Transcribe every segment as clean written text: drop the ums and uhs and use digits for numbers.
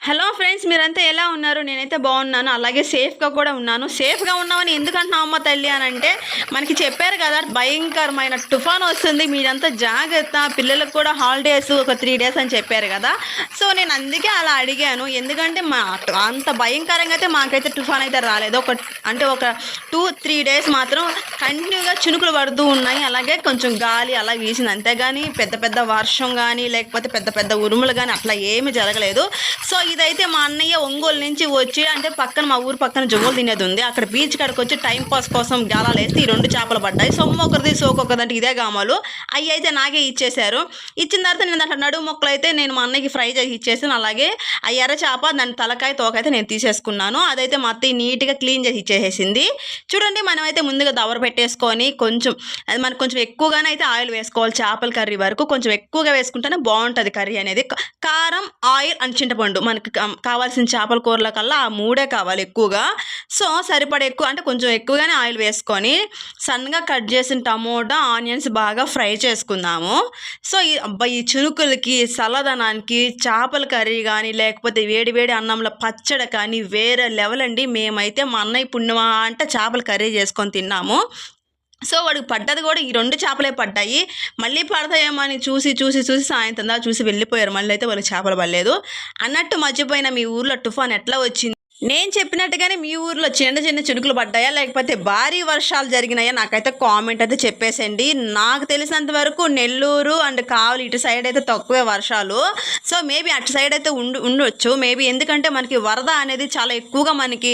Hello friends, మీరంతా ఎలా ఉన్నారు? నేనైతే బాగున్నాను, అలాగే సేఫ్గా కూడా ఉన్నాను. సేఫ్గా ఉన్నామని ఎందుకంటున్నావు అమ్మ తల్లి అని అంటే, మనకి చెప్పారు కదా భయంకరమైన తుఫాన్ వస్తుంది, మీరంతా జాగ్రత్త, పిల్లలకు కూడా హాలిడేస్ ఒక 3 days అని చెప్పారు కదా. సో నేను అందుకే అలా అడిగాను. ఎందుకంటే అంత భయంకరంగా అయితే మాకైతే తుఫాన్ అయితే రాలేదు. ఒక 2-3 days మాత్రం కంటిన్యూగా చినుకులు పడుతూ ఉన్నాయి, అలాగే కొంచెం గాలి అలా వీసింది, అంతేగాని పెద్ద పెద్ద వర్షం కానీ లేకపోతే పెద్ద పెద్ద ఉరుములు కానీ అట్లా ఏమీ జరగలేదు. సో ఇదైతే మా అన్నయ్య ఒంగోలు నుంచి వచ్చి, అంటే పక్కన మా ఊరు పక్కన జొవ్వలు తినేది ఉంది, అక్కడ బీచ్ కాడికి వచ్చి టైం పాస్ కోసం గాలాలు వేస్తే ఈ 2 చేపలు పడ్డాయి. సొమ్ము ఒకరిది సోకొకరిది అంటే ఇదే గామాలు. అవి అయితే నాకే ఇచ్చేశారు. ఇచ్చిన తర్వాత నేను దాంట్లో నడుము మొక్కలు అయితే నేను మా అన్నయ్యకి ఫ్రై చేసి ఇచ్చేసాను. అలాగే ఆ ఎర్ర చేప దాని తలకాయ తోకైతే నేను తీసేసుకున్నాను. అదైతే మా అత్తయ్య నీట్గా క్లీన్ చేసి ఇచ్చేసేసింది. చూడండి, మనమైతే ముందుగా దవర పెట్టేసుకొని అది మనకు కొంచెం ఎక్కువగానే అయితే ఆయిల్ వేసుకోవాలి. చేపల కర్రీ వరకు కొంచెం ఎక్కువగా వేసుకుంటేనే బాగుంటుంది కర్రీ అనేది. కారం, ఆయిల్ అండ్ చింతపండు, మనకి కావాల్సిన చేపల కూరల కల్లా ఆ 3 కావాలి ఎక్కువగా. సో సరిపడ ఎక్కువ అంటే కొంచెం ఎక్కువగానే ఆయిల్ వేసుకొని సన్నగా కట్ చేసిన టమోటా, ఆనియన్స్ బాగా ఫ్రై చేసుకుందాము. సో ఈ చినుకులకి, చల్లదనానికి చేపల కర్రీ కానీ లేకపోతే వేడి వేడి అన్నంలో పచ్చడి కానీ వేరే లెవెల్ అండి. మేమైతే మా అన్నయ్య పుణ్యమా అంటే చేపల కర్రీ చేసుకొని తిన్నాము. సో వాడికి పడ్డది కూడా ఈ 2 చేపలే పడ్డాయి. మళ్ళీ పడతాయేమో అని చూసి సాయంత్రం దాకా చూసి వెళ్ళిపోయారు. మళ్ళీ అయితే వాళ్ళకి చేపలు పడలేదు. అన్నట్టు మర్చిపోయిన, మీ ఊర్లో తుఫాన్ ఎట్లా వచ్చింది? నేను చెప్పినట్టుగానే మీ ఊర్లో చిన్న చిన్న చినుకులు పడ్డాయా లేకపోతే భారీ వర్షాలు జరిగినాయా? నాకైతే కామెంట్ అయితే చెప్పేసండి. నాకు తెలిసినంత వరకు నెల్లూరు అండ్ కావలి ఇటు సైడ్ అయితే తక్కువే వర్షాలు. సో మేబీ అటు సైడ్ అయితే ఉండొచ్చు మేబీ, ఎందుకంటే మనకి వరద అనేది చాలా ఎక్కువగా మనకి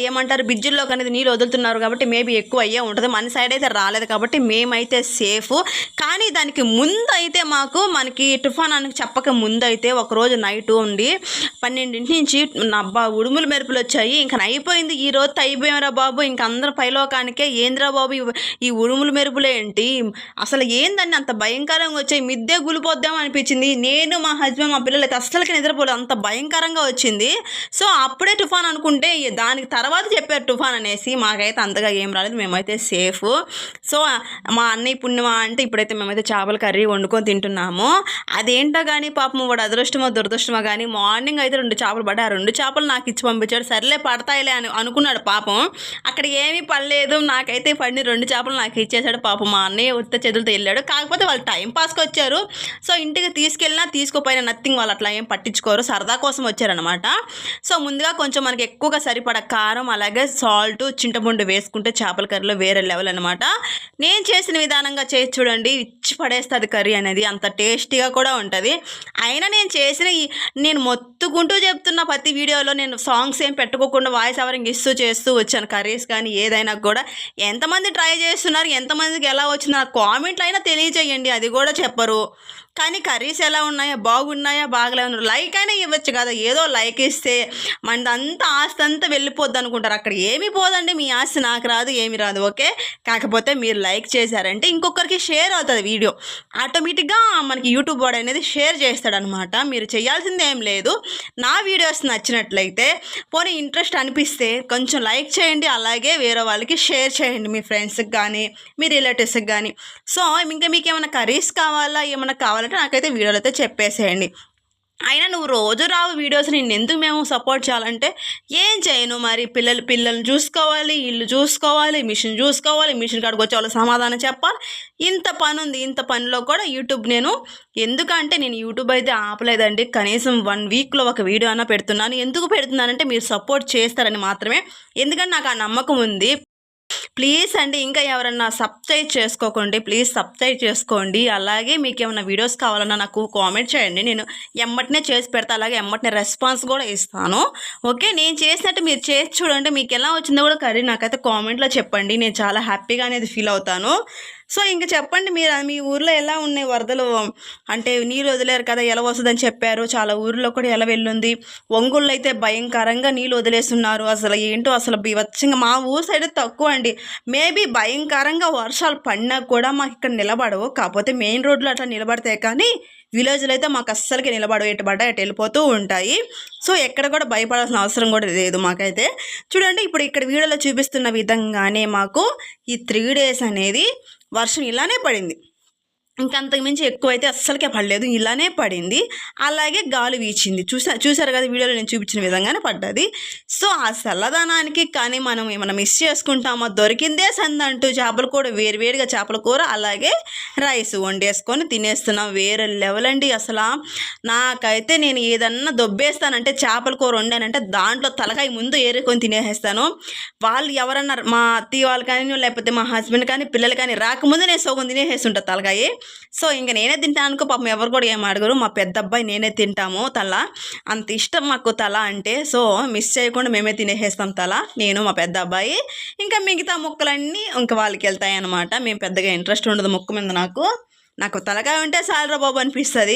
ఏమంటారు బ్రిడ్జిల్లోకి అనేది నీళ్ళు వదులుతున్నారు కాబట్టి మేబీ ఎక్కువ అయ్యే ఉంటుంది. మన సైడ్ అయితే రాలేదు కాబట్టి మేమైతే సేఫ్. కానీ దానికి ముందు అయితే మనకి తుఫాన్ అని చెప్పక ముందు అయితే ఒకరోజు నైట్ ఉండి 12 నుంచి ఉడుములు మెరుపులు వచ్చాయి. ఇంకా అయిపోయింది, ఈ రోజు అయిపోయారా బాబు, ఇంక అందరూ పైలోకానికే ఏంద్రా బాబు ఈ ఉరుములు మెరుపులు ఏంటి, అసలు ఏందండి అంత భయంకరంగా వచ్చాయి, మిద్దే గులిపోద్దాం అనిపించింది. నేను, మా హస్బెండ్, మా పిల్లలకి అస్సలకి నిద్రపోలేదు, అంత భయంకరంగా వచ్చింది. సో అప్పుడే తుఫాన్ అనుకుంటే దానికి తర్వాత చెప్పారు తుఫాన్ అనేసి. మాకైతే అంతగా ఏం రాలేదు, మేమైతే సేఫ్. సో మా అన్నయ్య పుణ్యమా అంటే ఇప్పుడైతే మేమైతే చేపల కర్రీ వండుకొని తింటున్నాము. అదేంటో కానీ పాపం వాడు అదృష్టమో దురదృష్టమో కానీ మార్నింగ్ అయితే 2 చేపలు పడ్డాయి. ఆ 2 చేపలు నాకు ఇచ్చి పంపించాడు. సర్లే పడతాయిలే అని అనుకున్నాడు పాపం. అక్కడ ఏమీ పడలేదు, నాకైతే పడిన 2 చేపలు నాకు ఇచ్చేసాడు పాపం. మా అన్నయ్య ఉత్త చేతులతో వెళ్ళాడు. కాకపోతే వాళ్ళు టైం పాస్కి వచ్చారు. సో ఇంటికి తీసుకెళ్ళినా తీసుకోపోయినా నథింగ్, వాళ్ళు అట్లా ఏం పట్టించుకోరు, సరదా కోసం వచ్చారనమాట. సో ముందుగా కొంచెం మనకి ఎక్కువగా సరిపడ కారం అలాగే సాల్ట్, చింతపండు వేసుకుంటే చేపల కర్రీలో వేరే లెవెల్ అనమాట. నేను చేసిన విధానంగా చేసి చూడండి, ఇచ్చి పడేస్తుంది కర్రీ అనేది, అంత టేస్టీగా కూడా ఉంటుంది. అయినా నేను మొత్తుకుంటూ చెప్తున్న ప్రతి వీడియోలో నేను సాంగ్స్ ఏం పెట్టుకోకుండా వాయిస్ ఓవరింగ్ చేస్తూ వచ్చాను. కర్రీస్ కానీ ఏదైనా కూడా ఎంతమంది ట్రై చేస్తున్నారు, ఎంతమందికి ఎలా వచ్చిందో నాకు కామెంట్లు అయినా తెలియజేయండి. అది కూడా చెప్పరు. కానీ కర్రీస్ ఎలా ఉన్నాయా, బాగున్నాయా, బాగలేవు, లైక్ అయినా ఇవ్వచ్చు కదా. ఏదో లైక్ ఇస్తే మనదంతా ఆస్తి అంతా వెళ్ళిపోద్ది అనుకుంటారు. అక్కడ ఏమీ పోదండి, మీ ఆస్తి నాకు రాదు, ఏమి రాదు. ఓకే, కాకపోతే మీరు లైక్ చేశారంటే ఇంకొకరికి షేర్ అవుతుంది వీడియో, ఆటోమేటిక్గా మనకి యూట్యూబ్ వాడు అనేది షేర్ చేస్తాడనమాట. మీరు చేయాల్సింది ఏం లేదు. నా వీడియోస్ నచ్చినట్లయితే పోనీ ఇంట్రెస్ట్ అనిపిస్తే కొంచెం లైక్ చేయండి, అలాగే వేరే వాళ్ళకి షేర్ చేయండి, మీ ఫ్రెండ్స్కి కానీ మీ రిలేటివ్స్కి కానీ. సో ఇంకా మీకు ఏమైనా కర్రీస్ కావాలా, ఏమైనా కావాలంటే నాకైతే వీడియోలో అయితే చెప్పేసేయండి. అయినా నువ్వు రోజు రావు వీడియోస్, నేను ఎందుకు మేము సపోర్ట్ చేయాలంటే ఏం చేయను మరి, పిల్లల్ని చూసుకోవాలి, ఇల్లు చూసుకోవాలి, మిషన్ చూసుకోవాలి, మిషన్ కాడికి వచ్చే వాళ్ళు సమాధానం చెప్పాలి, ఇంత పని ఉంది. ఇంత పనిలో కూడా యూట్యూబ్ ఎందుకంటే నేను యూట్యూబ్ అయితే ఆపలేదండి. కనీసం 1 వీక్లో ఒక వీడియో అయినా పెడుతున్నాను. ఎందుకు పెడుతున్నానంటే మీరు సపోర్ట్ చేస్తారని మాత్రమే, ఎందుకంటే నాకు ఆ నమ్మకం ఉంది. ప్లీజ్ అండి, ఇంకా ఎవరన్నా సబ్స్క్రైబ్ చేసుకోకండి, ప్లీజ్ సబ్స్క్రైబ్ చేసుకోండి. అలాగే మీకు ఏమైనా వీడియోస్ కావాలన్నా నాకు కామెంట్ చేయండి, నేను ఎమ్మటనే చేసి పెడతా, అలాగే ఎమ్మటనే రెస్పాన్స్ కూడా ఇస్తాను. ఓకే, నేను చేసినట్టు మీరు చేసి చూడండి, మీకు ఎలా వచ్చిందో కూడా కర్రీ నాకైతే కామెంట్లో చెప్పండి, నేను చాలా హ్యాపీగా అనేది ఫీల్ అవుతాను. సో ఇంక చెప్పండి, మీ ఊర్లో ఎలా ఉన్నాయి వరదలు, అంటే నీళ్ళు వదిలేరు కదా, ఎలా వస్తుందని చెప్పారు. చాలా ఊర్లో కూడా ఎలా వెళ్ళుంది. ఒంగోళ్ళు అయితే భయంకరంగా నీళ్ళు వదిలేస్తున్నారు. అసలు ఏంటో అసలు బీభత్సంగా. మా ఊరు సైడ్ తక్కువ అండి, మేబీ భయంకరంగా వర్షాలు పడినా కూడా మాకు ఇక్కడ నిలబడవు. కాకపోతే మెయిన్ రోడ్లో అట్లా నిలబడతాయి, కానీ విలేజ్లో అయితే మాకు అస్సలకి నిలబడవు, ఎటు పడ్డా ఎటు వెళ్ళిపోతూ ఉంటాయి. సో ఎక్కడ కూడా భయపడాల్సిన అవసరం కూడా లేదు మాకైతే. చూడండి, ఇప్పుడు ఇక్కడ వీడియోలో చూపిస్తున్న విధంగానే మాకు ఈ 3 days అనేది వర్షం ఇలానే పడింది. ఇంకంతకు మించి ఎక్కువైతే అస్సలకే పడలేదు, ఇలానే పడింది. అలాగే గాలి వీచింది, చూసారు కదా వీడియోలో నేను చూపించిన విధంగానే పడ్డది. సో ఆ చల్లదనానికి కానీ మనం ఏమైనా మిస్ చేసుకుంటామో, దొరికిందే సందంటూ చేపల కూర, వేరువేరుగా చేపల కూర అలాగే రైస్ వండేసుకొని తినేస్తున్నాం. వేరే లెవెల్ అండి అసలు. నాకైతే నేను ఏదన్నా దొబ్బేస్తానంటే, చేపల కూర వండానంటే దాంట్లో తలకాయ ముందు ఏరుకొని తినేసేస్తాను. వాళ్ళు ఎవరన్నా మా అత్తయ్య వాళ్ళు కానీ, లేకపోతే మా హస్బెండ్ కానీ, పిల్లలు కానీ రాకముందు నేను సగం తినేసేస్తుంటా తలకాయ. సో ఇంక నేనే తింటాను అనుకో, పాపం ఎవరు కూడా ఏం అడగరు. మా పెద్ద అబ్బాయి నేనే తింటాము తల, అంత ఇష్టం మాకు తల అంటే. సో మిస్ చేయకుండా మేమే తినేసేస్తాం తల, నేను మా పెద్ద అబ్బాయి. ఇంకా మిగతా ముక్కలన్నీ ఇంకా వాళ్ళకి వెళ్తాయి అనమాట. మేము పెద్దగా ఇంట్రెస్ట్ ఉండదు ముక్క మీద. నాకు తలకాయ ఉంటే చాలరా బాబు అనిపిస్తుంది.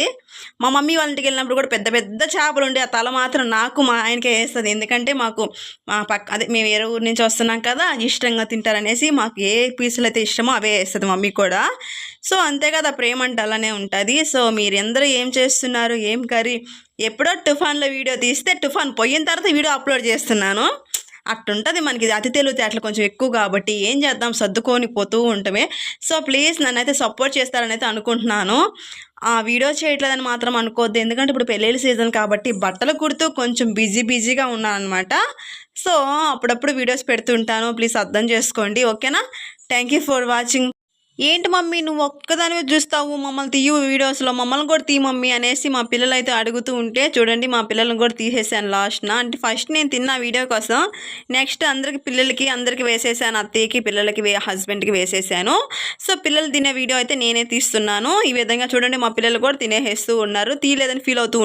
మా మమ్మీ వాళ్ళ ఇంటికి వెళ్ళినప్పుడు కూడా పెద్ద పెద్ద చేపలు ఉండే, ఆ తల మాత్రం నాకు మా ఆయనకే వేస్తుంది. ఎందుకంటే మాకు మా అదే మేము వేరే ఊరి నుంచి వస్తున్నాం కదా, ఇష్టంగా తింటారనేసి మాకు ఏ పీసులు అయితే ఇష్టమో అవే వేస్తుంది మమ్మీ కూడా. సో అంతే కదా, ప్రేమ అంటే అలానే ఉంటుంది. సో మీరందరూ ఏం చేస్తున్నారు, ఏం కర్రీ? ఎప్పుడో తుఫాన్లో వీడియో తీస్తే తుఫాన్ పోయిన తర్వాత వీడియో అప్లోడ్ చేస్తున్నాను. అట్టుంటుంది మనకి, అతి తెలివితేటలు కొంచెం ఎక్కువ కాబట్టి ఏం చేద్దాం, సర్దుకొని పోతూ ఉంటామే. సో ప్లీజ్ నన్నైతే సపోర్ట్ చేస్తారని అయితే అనుకుంటున్నాను. ఆ వీడియో చేయట్లేదని మాత్రం అనుకోవద్దు, ఎందుకంటే ఇప్పుడు పెళ్ళిళ్ళ సీజన్ కాబట్టి బట్టలు కుడుతూ కొంచెం బిజీగా ఉన్నాను అనమాట. సో అప్పుడప్పుడు వీడియోస్ పెడుతుంటాను, ప్లీజ్ అర్థం చేసుకోండి, ఓకేనా? Thank you for watching. ఏంటి మమ్మీ నువ్వు ఒక్కదానివే చూస్తావు, మమ్మల్ని తీయు వీడియోస్లో, మమ్మల్ని కూడా తీ మమ్మీ అనేసి మా పిల్లలు అయితే అడుగుతూ ఉంటే, చూడండి మా పిల్లల్ని కూడా తీసేసాను లాస్ట్న. అంటే ఫస్ట్ నేను తిన్న వీడియో కోసం, నెక్స్ట్ పిల్లలకి అందరికీ వేసేసాను, అత్తయ్యకి, పిల్లలకి, హస్బెండ్కి వేసేసాను. సో పిల్లలు తినే వీడియో అయితే నేనే తీస్తున్నాను. ఈ విధంగా చూడండి మా పిల్లలు కూడా తినేసేస్తూ ఉన్నారు, తీయలేదని ఫీల్ అవుతూ